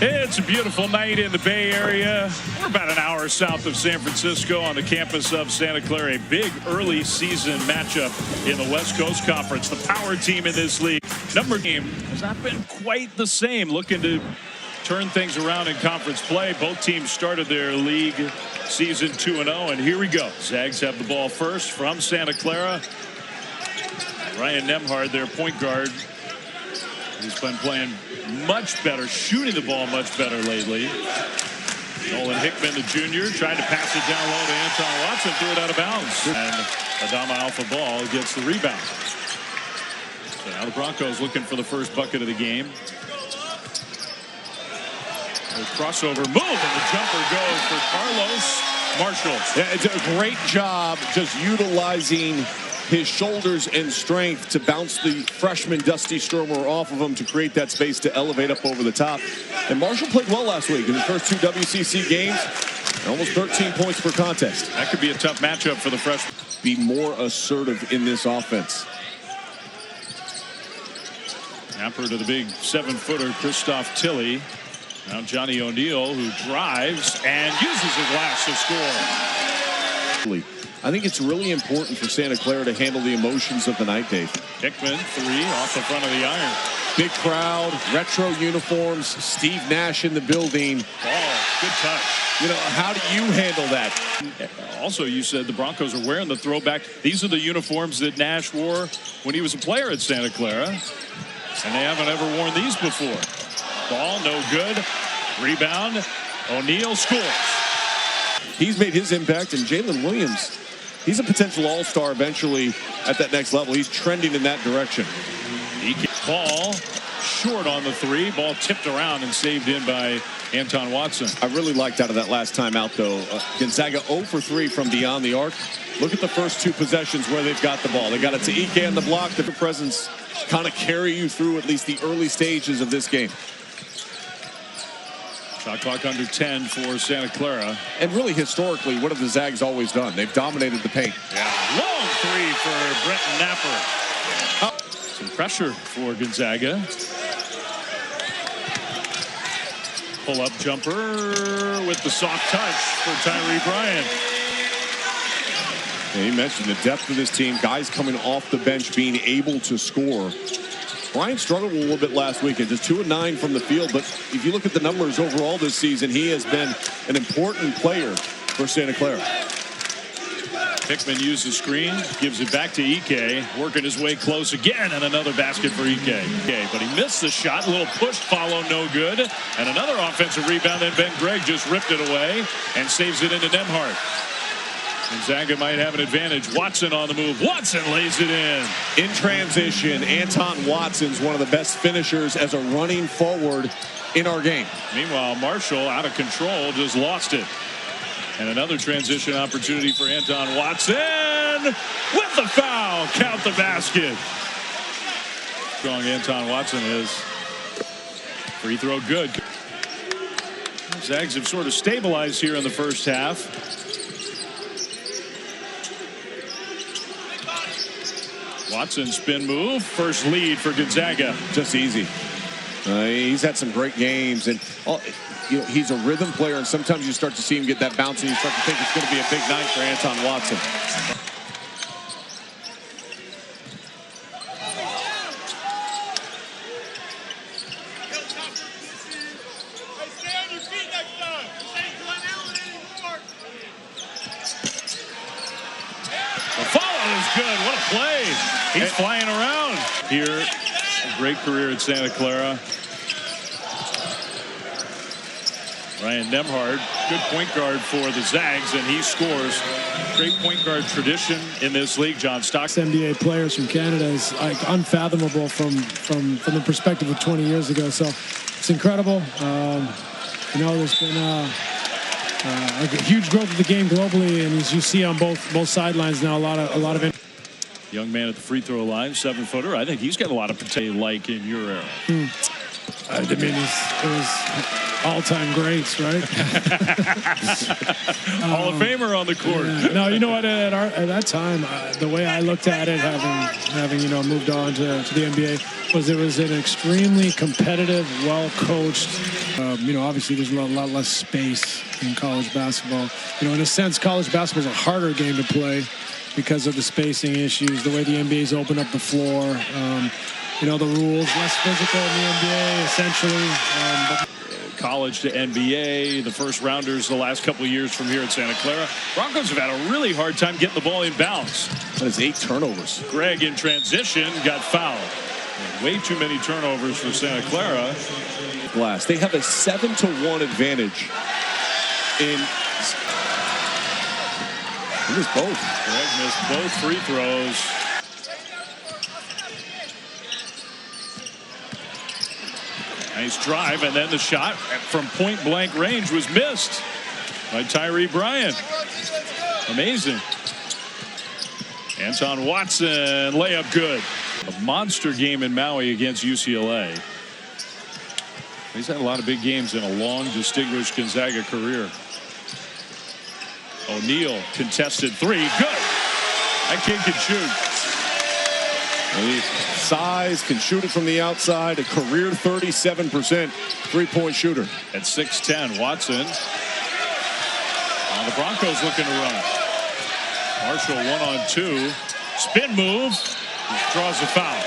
It's a beautiful night in the Bay Area. We're about an hour south of San Francisco on the campus of Santa Clara. A big early season matchup in the West Coast Conference. The power team in this league. Number game has not been quite the same. Looking to turn things around in conference play. Both teams started their league season 2-0, and here we go. Zags have the ball first from Santa Clara. Ryan Nembhard, their point guard, who's been playing much better, shooting the ball much better lately. Nolan Hickman, the junior, trying to pass it down low to Anton Watson, threw it out of bounds. And Adama Alpha-Ball gets the rebound. So now the Broncos looking for the first bucket of the game. The crossover move, and the jumper goes for Carlos Marshall. Yeah, it's a great job just utilizing his shoulders and strength to bounce the freshman Dusty Stromer off of him to create that space to elevate up over the top. And Marshall played well last week in the first two WCC games. Almost 13 points per contest. That could be a tough matchup for the freshman. Be more assertive in this offense. Napper to the big 7-footer Christoph Tilley. Now Johnny O'Neal, who drives and uses a glass to score. I think it's really important for Santa Clara to handle the emotions of the night, Dave. Hickman, three off the front of the iron. Big crowd, retro uniforms, Steve Nash in the building. Good touch. You know, how do you handle that? Also, you said the Broncos are wearing the throwback. These are the uniforms that Nash wore when he was a player at Santa Clara. And they haven't ever worn these before. Ball, no good. Rebound. O'Neal scores. He's made his impact, and Jalen Williams, he's a potential all-star eventually at that next level. He's trending in that direction. Ball short on the three. Ball tipped around and saved in by Anton Watson. I really liked out of that last timeout, though. Gonzaga 0 for 3 from beyond the arc. Look at the first two possessions where they've got the ball. They got it to Ike on the block. The presence kind of carry you through at least the early stages of this game. Shot clock under 10 for Santa Clara. And really, historically, what have the Zags always done? They've dominated the paint. Yeah. Long three for Brenton Napper. Some pressure for Gonzaga. Pull-up jumper with the soft touch for Tyree Bryant. Yeah, you mentioned the depth of this team. Guys coming off the bench being able to score. Bryant struggled a little bit last weekend, just 2 of 9 from the field. But if you look at the numbers overall this season, he has been an important player for Santa Clara. Hickman used the screen, gives it back to Ike, working his way close again, and another basket for Ike. But he missed the shot, a little push follow, no good. And another offensive rebound, and Ben Gregg just ripped it away and saves it into Nembhard. Gonzaga might have an advantage. Watson on the move. Watson lays it in. In transition, Anton Watson's one of the best finishers as a running forward in our game. Meanwhile, Marshall, out of control, just lost it. And another transition opportunity for Anton Watson with the foul. Count the basket. Strong Anton Watson is. Free throw good. Zags have sort of stabilized here in the first half. Watson spin move. First lead for Gonzaga. Just easy. He's had some great games, and you know, he's a rhythm player, and sometimes you start to see him get that bounce, and you start to think it's going to be a big night for Anton Watson. The follow is good. What a play. He's flying around. Here, a great career at Santa Clara. Ryan Nembhard, good point guard for the Zags, and he scores. Great point guard tradition in this league. John Stockton. NBA players from Canada is like unfathomable from the perspective of 20 years ago. So it's incredible. You know, there's been a huge growth of the game globally, and as you see on both sidelines now, a lot of. Young man at the free throw line, 7-footer. I think he's got a lot of potential like in your era. I mean, it was all-time greats, right? Hall of Famer on the court. Yeah. No, you know what? At that time, the way I looked at it, having moved on to the NBA, was it was an extremely competitive, well-coached. Obviously there's a lot less space in college basketball. In a sense, college basketball is a harder game to play because of the spacing issues, the way the NBA's open up the floor. The rules, less physical in the NBA, essentially. College to NBA, the first rounders the last couple of years from here at Santa Clara. Broncos have had a really hard time getting the ball in bounds. That is 8 turnovers. Greg in transition got fouled. Way too many turnovers for Santa Clara. Glass. They have a 7-1 advantage in. He missed both. Greg missed both free throws. Nice drive, and then the shot from point-blank range was missed by Tyree Bryant. Amazing. Anton Watson, layup good. A monster game in Maui against UCLA. He's had a lot of big games in a long, distinguished Gonzaga career. O'Neal, contested three. Good. That kid can shoot. Size, can shoot it from the outside. A career 37% three-point shooter. At 6'10", Watson. The Broncos looking to run. Marshall 1-on-2. Spin move. Draws a foul.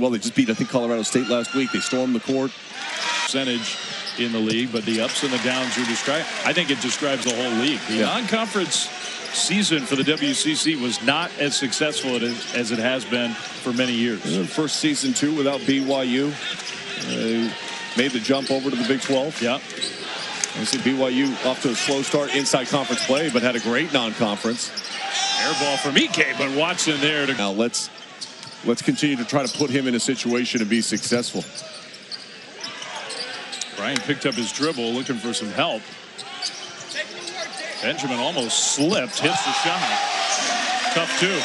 Well, they just beat, I think, Colorado State last week. They stormed the court. Percentage in the league, but the ups and the downs you describe, I think it describes the whole league. The non-conference season for the WCC was not as successful as it has been for many years. First season, too, without BYU. Made the jump over to the Big 12. Yeah. Obviously, BYU off to a slow start inside conference play, but had a great non-conference. Air ball from Ike, but Watson there. Now let's continue to try to put him in a situation to be successful. Brian picked up his dribble, looking for some help. Benjamin almost slipped, hits the shot. Tough two.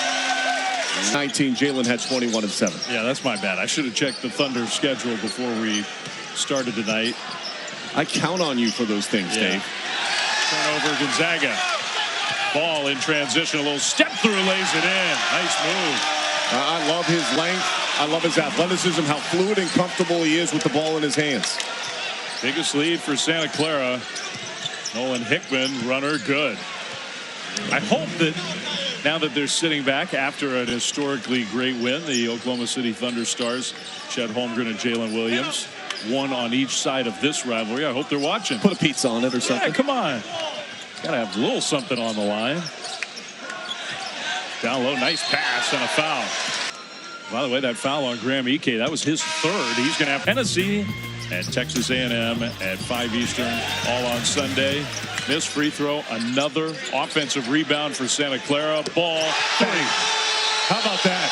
19, Jalen had 21 and 7. Yeah, that's my bad. I should have checked the Thunder schedule before we started tonight. I count on you for those things, Dave. Turnover, Gonzaga. Ball in transition, a little step through, lays it in. Nice move. I love his length. I love his athleticism, how fluid and comfortable he is with the ball in his hands. Biggest lead for Santa Clara. Nolan Hickman, runner, good. I hope that now that they're sitting back after an historically great win, the Oklahoma City Thunder Stars, Chet Holmgren and Jalen Williams, one on each side of this rivalry. I hope they're watching. Put a pizza on it or something. Yeah, come on. Gotta have a little something on the line. Down low, nice pass and a foul. By the way, that foul on Graham Ike, that was his third. He's gonna have Tennessee and Texas A&M at 5 Eastern, all on Sunday. Missed free throw, another offensive rebound for Santa Clara. Ball, three. How about that?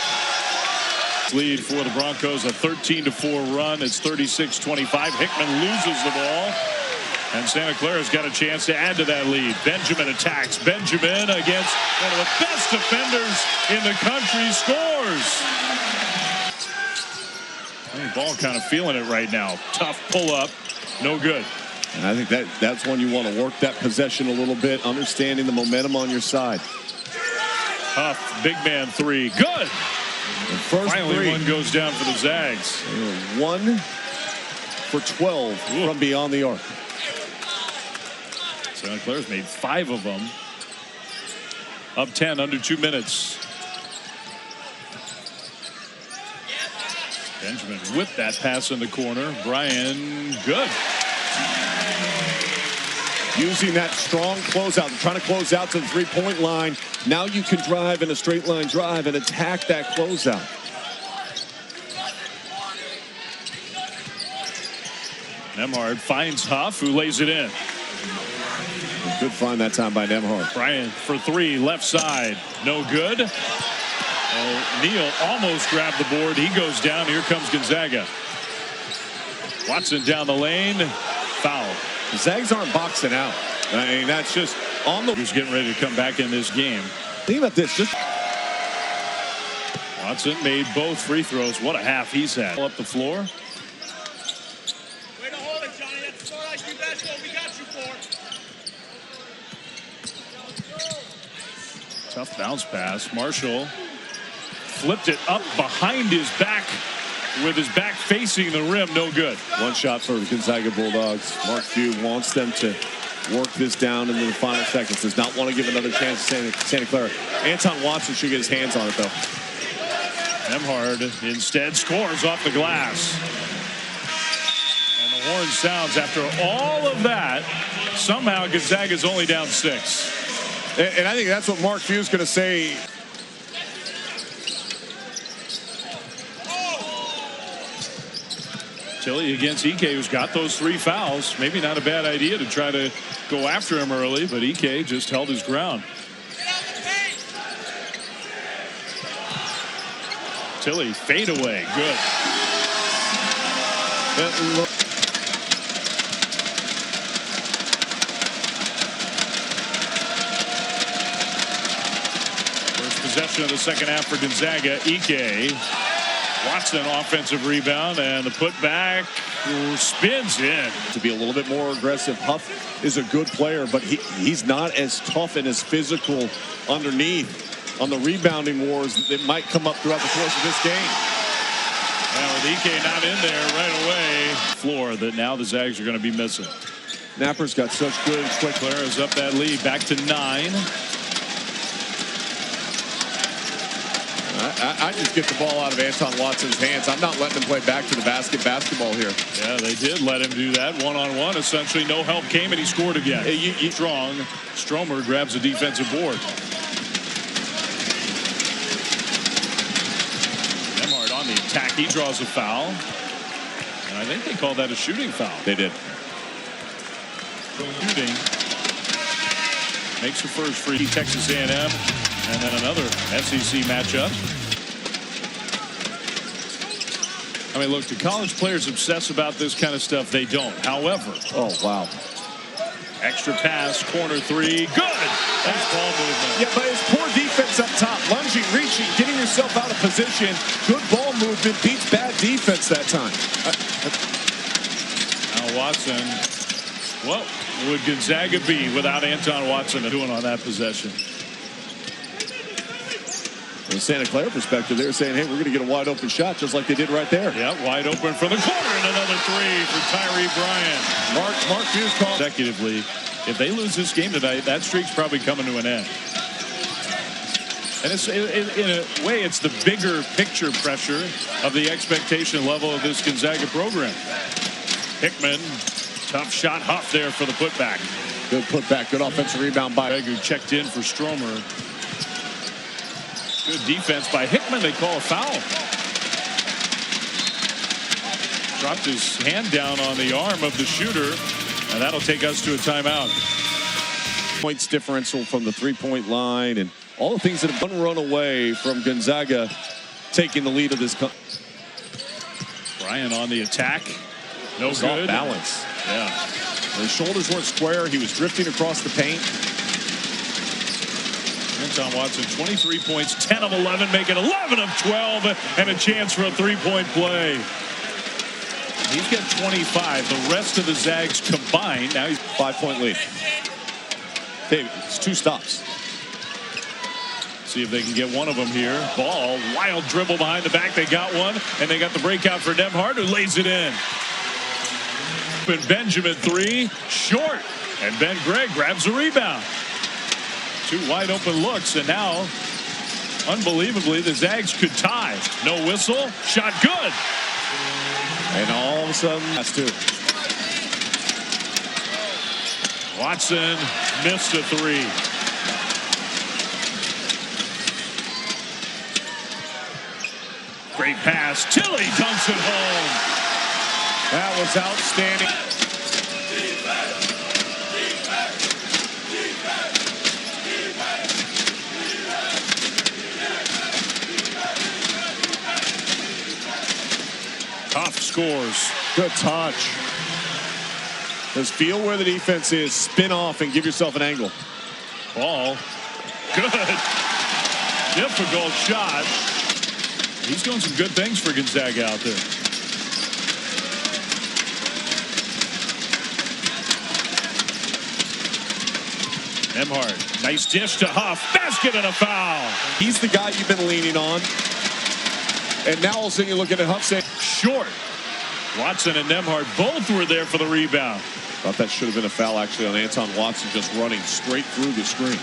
Lead for the Broncos, a 13-4 run. It's 36-25. Hickman loses the ball, and Santa Clara's got a chance to add to that lead. Benjamin attacks. Benjamin, against one of the best defenders in the country, scores. Ball kind of feeling it right now. Tough pull up, no good. And I think that's when you want to work that possession a little bit, understanding the momentum on your side. Tough big man three, good. First Finally, three. one goes down for the Zags. 1 for 12 from beyond the arc. Santa Clara's made 5 of them. Up 10, under 2 minutes. Benjamin with that pass in the corner. Brian, good. Using that strong closeout, trying to close out to the three-point line. Now you can drive in a straight line drive and attack that closeout. Nemhard finds Huff, who lays it in. Good find that time by Nemhard. Bryant for 3, left side, no good. O'Neal almost grabbed the board. He goes down. Here comes Gonzaga. Watson down the lane. Foul. The Zags aren't boxing out. I mean, that's just on the. Who's getting ready to come back in this game. Think about this. Watson made both free throws. What a half he's had. Up the floor. Tough bounce pass. Marshall flipped it up behind his back with his back facing the rim. No good. One shot for the Gonzaga Bulldogs. Mark Few wants them to work this down in the final seconds. Does not want to give another chance to Santa Clara. Anton Watson should get his hands on it, though. Nembhard instead scores off the glass. And the horn sounds after all of that. Somehow Gonzaga's only down 6. And I think that's what Mark Few is going to say. Tilly against Ike, who's got those 3 fouls. Maybe not a bad idea to try to go after him early, but Ike just held his ground. Tilly fade away. Good. First possession of the second half for Gonzaga. Ike. Watson offensive rebound, and the putback spins in. To be a little bit more aggressive. Huff is a good player, but he's not as tough and as physical underneath on the rebounding wars that might come up throughout the course of this game. And with Ike not in there right away, floor that now the Zags are going to be missing. Napper's got such good quick. Clara's up that lead back to 9. I just get the ball out of Anton Watson's hands. I'm not letting him play back to the basketball here. Yeah, they did let him do that one-on-one. Essentially, no help came, and he scored again. Strong. Stromer grabs a defensive board. Nembhard on the attack. He draws a foul. And I think they called that a shooting foul. They did. Shooting. Makes the first free. Texas A&M. And then another SEC matchup. I mean, look, the college players obsess about this kind of stuff. They don't. However. Oh, wow. Extra pass, corner 3. Good. That's ball movement. Yeah, but it's poor defense up top. Lunging, reaching, getting yourself out of position. Good ball movement beats bad defense that time. Now Watson. What would Gonzaga be without Anton Watson doing on that possession? From the Santa Clara perspective, they're saying, hey, we're going to get a wide open shot just like they did right there. Yeah, wide open from the corner, and another 3 for Tyree Bryant. Mark Few's call. Consecutively, if they lose this game tonight, that streak's probably coming to an end. And it's, in a way, it's the bigger picture pressure of the expectation level of this Gonzaga program. Hickman, tough shot. Huff there for the putback. Good putback, good offensive rebound by Greg, who checked in for Stromer. Good defense by Hickman. They call a foul. Dropped his hand down on the arm of the shooter, and that'll take us to a timeout. Points differential from the three-point line and all the things that have run away from Gonzaga taking the lead of this. Bryant on the attack. No good. Off balance. Yeah. His shoulders weren't square. He was drifting across the paint. Anton Watson, 23 points, 10 of 11, make it 11 of 12, and a chance for a three-point play. He's got 25. The rest of the Zags combined. Now he's 5-point lead. David, it's 2 stops. See if they can get one of them here. Ball, wild dribble behind the back. They got one, and they got the breakout for Nembhard, who lays it in. And Benjamin 3, short, and Ben Gregg grabs a rebound. 2 wide open looks, and now, unbelievably, the Zags could tie. No whistle, shot good. And all of a sudden, that's 2. Watson missed a 3. Great pass. Tilly dunks it home. That was outstanding. Tough scores. Good touch. Just feel where the defense is, spin off, and give yourself an angle. Ball. Good. Difficult shot. He's doing some good things for Gonzaga out there. Nembhard, nice dish to Huff. Basket and a foul. He's the guy you've been leaning on. And now all of a sudden you're looking at Huff saying, Short. Watson and Nembhard both were there for the rebound. thought that should have been a foul actually on Anton Watson, just running straight through the screen.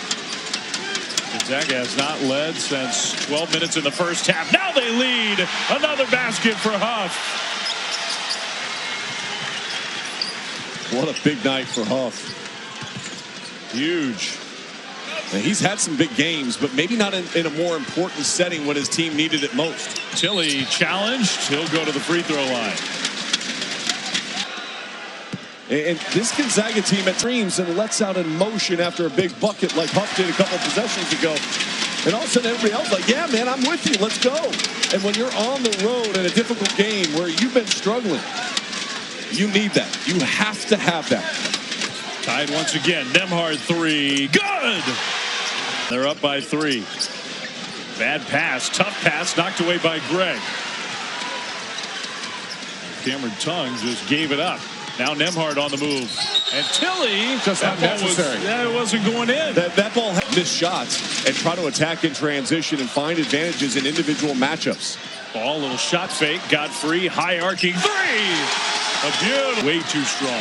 Gonzaga has not led since 12 minutes in the first half. Now they lead. Another basket for Huff. What a big night for Huff. Huge. Now, he's had some big games, but maybe not in a more important setting when his team needed it most. Tilly challenged. He'll go to the free throw line. And this Gonzaga team at dreams and lets out in motion after a big bucket like Huff did a couple possessions ago. And all of a sudden everybody else like, yeah, man, I'm with you. Let's go. And when you're on the road in a difficult game where you've been struggling, you need that. You have to have that. Tied once again. Nembhard three. Good! They're up by 3. Bad pass. Tough pass. Knocked away by Greg. Cameron Tongue just gave it up. Now Nembhard on the move. And Tilly. Just not necessary. It wasn't going in. That ball had missed shots and try to attack in transition and find advantages in individual matchups. Ball, little shot fake. Got free. High arcing 3. A beautiful. Way too strong.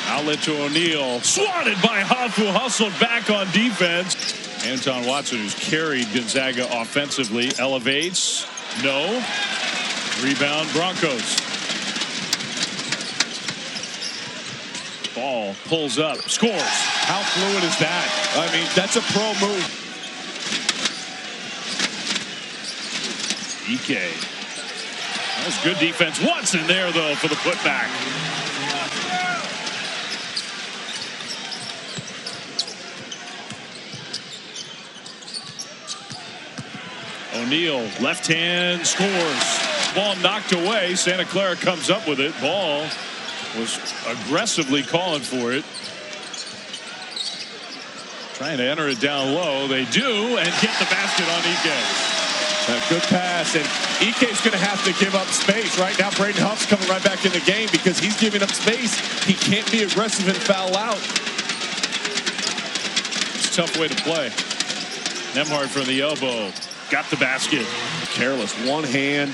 Outlet to O'Neal. Swatted by Huff, who hustled back on defense. Anton Watson, who's carried Gonzaga offensively, elevates. No. Rebound, Broncos. Ball pulls up, scores. How fluid is that? I mean, that's a pro move. Ike. That was good defense. Watson there, though, for the putback. O'Neal, left hand, scores. Ball knocked away. Santa Clara comes up with it. Ball was aggressively calling for it. Trying to enter it down low. They do, and get the basket on Ike. A good pass, and Ike's going to have to give up space. Right now, Braden Huff's coming right back in the game because he's giving up space. He can't be aggressive and foul out. It's a tough way to play. Nembhard from the elbow. Got the basket. Careless. One hand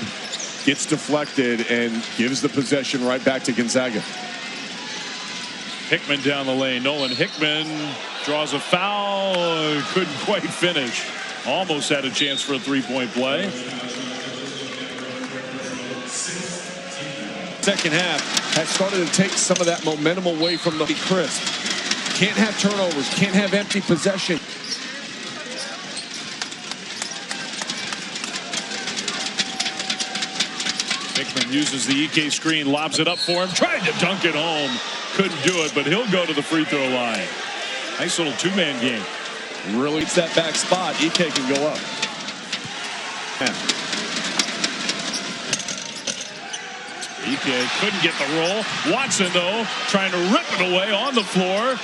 gets deflected and gives the possession right back to Gonzaga. Hickman down the lane. Nolan Hickman draws a foul. Couldn't quite finish. Almost had a chance for a three-point play. Second half has started to take some of that momentum away from the crisp. Can't have turnovers. Can't have empty possession. Hickman uses the Ike screen, lobs it up for him, tried to dunk it home. Couldn't do it, but he'll go to the free throw line. Nice little two-man game. Really, it's that back spot. Ike can go up. Yeah. Ike couldn't get the roll. Watson, though, trying to rip it away on the floor.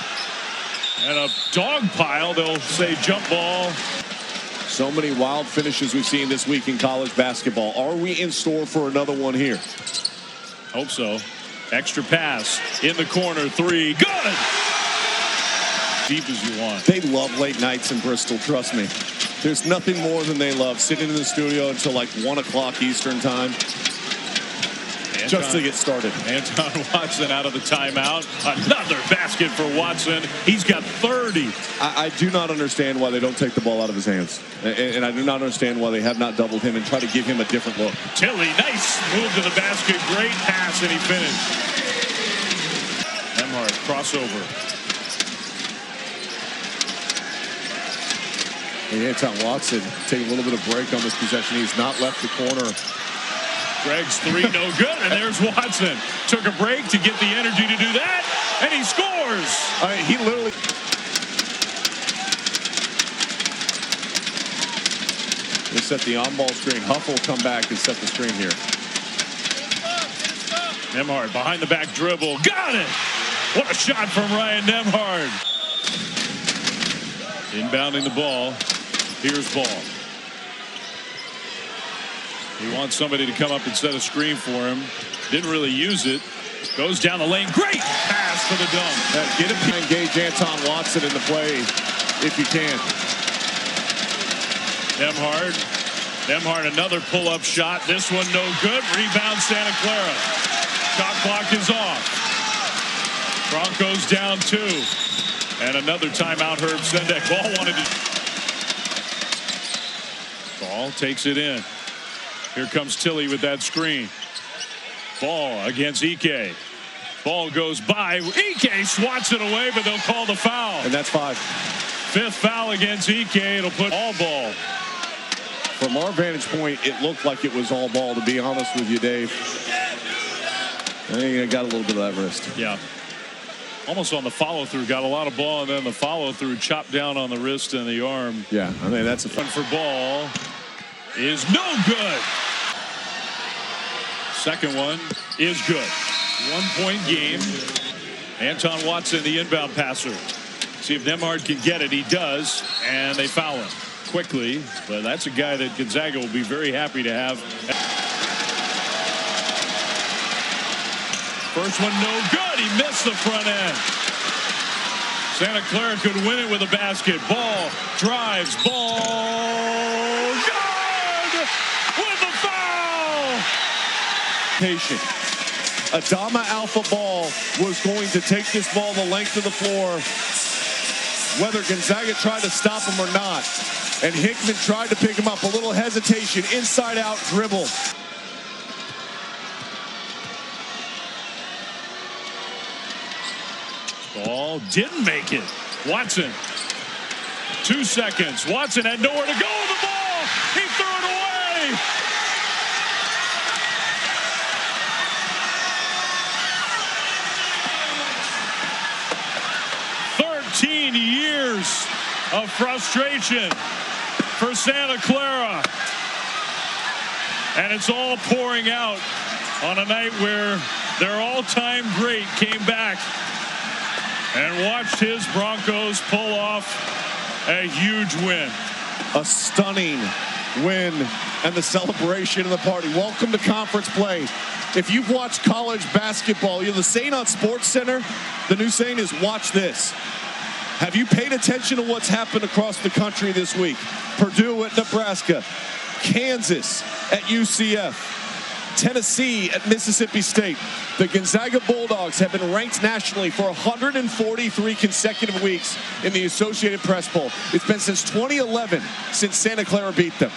And a dog pile, they'll say jump ball. So many wild finishes we've seen this week in college basketball. Are we in store for another one here? Hope so. Extra pass in the corner, 3. Good! Deep as you want. They love late nights in Bristol, trust me. There's nothing more than they love sitting in the studio until like 1 o'clock Eastern time. Just to get started. Anton Watson out of the timeout. Another basket for Watson. He's got 30. I do not understand why they don't take the ball out of his hands. And I do not understand why they have not doubled him and try to give him a different look. Tilly, nice move to the basket. Great pass, and he finished. Nembhard, crossover. And Anton Watson taking a little bit of break on this possession. He's not left the corner. Greg's 3, no good, and there's Watson. Took a break to get the energy to do that, and he scores. I mean, he literally... They set the on-ball screen. Huff will come back and set the screen here. Nembhard behind the back dribble. Got it! What a shot from Ryan Nembhard. Inbounding the ball. Here's Ball. He wants somebody to come up and set a screen for him. Didn't really use it. Goes down the lane. Great pass for the dunk. Get him to engage Anton Watson in the play if you can. Nembhard, another pull-up shot. This one no good. Rebound Santa Clara. Shot clock is off. Broncos down 2. And another timeout. Herb Sendek. Ball takes it in. Here comes Tilly with that screen. Ball against Ike. Ball goes by. Ike swats it away, but they'll call the foul. And that's 5. 5th foul against Ike. It'll put all ball. From our vantage point, it looked like it was all ball, to be honest with you, Dave. I think I got a little bit of that wrist. Yeah. Almost on the follow-through. Got a lot of ball, and then the follow-through chopped down on the wrist and the arm. Yeah, I mean, that's a fun for ball. Is no good. Second one is good. 1-point game. Anton Watson, the inbound passer. See if Nembhard can get it. He does, and they foul him quickly. But that's a guy that Gonzaga will be very happy to have. First one no good. He missed the front end. Santa Clara could win it with a basket. Ball drives. Ball good with the foul. Patient. Adama Alpha Ball was going to take this ball the length of the floor, whether Gonzaga tried to stop him or not. And Hickman tried to pick him up. A little hesitation, inside out dribble. Ball didn't make it. Watson. 2 seconds. Watson had nowhere to go with the ball. He threw it away. Years of frustration for Santa Clara, and it's all pouring out on a night where their all-time great came back and watched his Broncos pull off a huge win. A stunning win and the celebration of the party. Welcome to conference play. If you've watched college basketball, the saying on SportsCenter, the new saying is watch this. Have you paid attention to what's happened across the country this week? Purdue at Nebraska, Kansas at UCF, Tennessee at Mississippi State. The Gonzaga Bulldogs have been ranked nationally for 143 consecutive weeks in the Associated Press poll. It's been since 2011 since Santa Clara beat them.